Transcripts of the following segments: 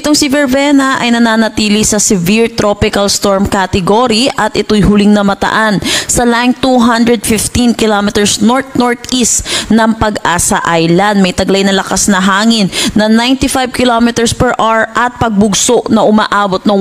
itong si Verbena ay nananatili sa severe tropical storm category at ito'y huling namataan sa line 215 kilometers north-northeast ng Pag-asa Island. May taglay na lakas na hangin na 95 kilometers per hour at pagbugso na umaabot ng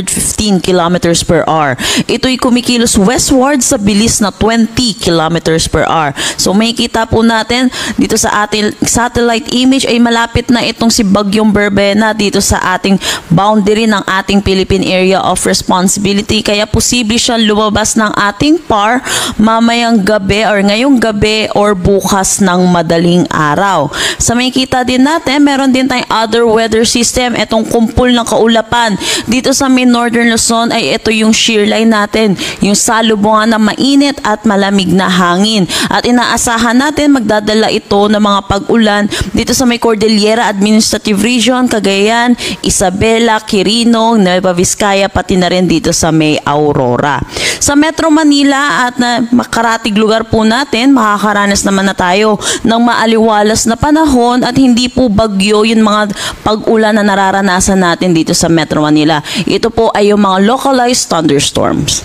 115 kilometers per hour. Ito'y kumikilos westward sa bilis na 20 kilometers per hour. So makikita po natin dito sa ating satellite image ay malapit na itong si Bagyong Verbena dito sa ating boundary ng ating Philippine Area of Responsibility. Kaya posible siya lumabas ng ating PAR mamayang gabi or ngayong gabi or bukas ng madaling araw. Sa makikita din natin, meron din tayong other weather system. Itong kumpul ng kaulapan dito sa may Northern Luzon ay ito yung shear line natin. Yung salubungan ng mainit at malamig na hangin. At inaasahan natin magdadala ito ng mga pag-ulan dito sa may Cordillera Administrative Region, Cagayan, Isabela, Quirino, Nueva Vizcaya, pati na rin dito sa may Aurora. Sa Metro Manila at na makaratig lugar po natin, makakaranas naman na tayo ng maaliwalas na panahon at hindi po bagyo yung mga pag-ulan na nararanasan natin dito sa Metro Manila. Ito po ay yung mga localized thunderstorms.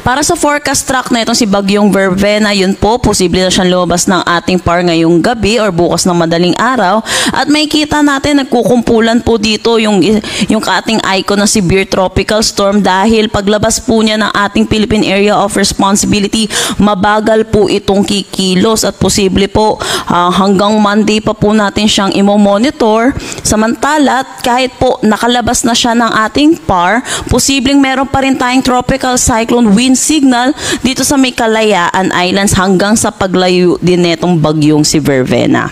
Para sa forecast track na itong si Bagyong Verbena, yun po, posible na siyang lumabas ng ating PAR ngayong gabi or bukas ng madaling araw. At may kita natin, nagkukumpulan po dito yung ating icon na severe tropical storm dahil paglabas po niya ng ating Philippine Area of Responsibility, mabagal po itong kikilos at posible po hanggang Monday pa po natin siyang imo-monitor. Samantala, kahit po nakalabas na siya ng ating PAR, posibleng meron pa rin tayong tropical cyclone wind signal dito sa may Kalayaan Islands hanggang sa paglayo din netong bagyong si Verbena.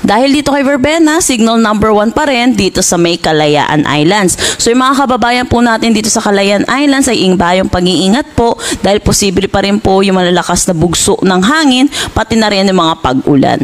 Dahil dito kay Verbena, signal number 1 pa rin dito sa may Kalayaan Islands. So yung mga kababayan po natin dito sa Kalayaan Islands ay ingbayong pag-iingat po dahil posible pa rin po yung malalakas na bugso ng hangin pati na rin yung mga pag-ulan.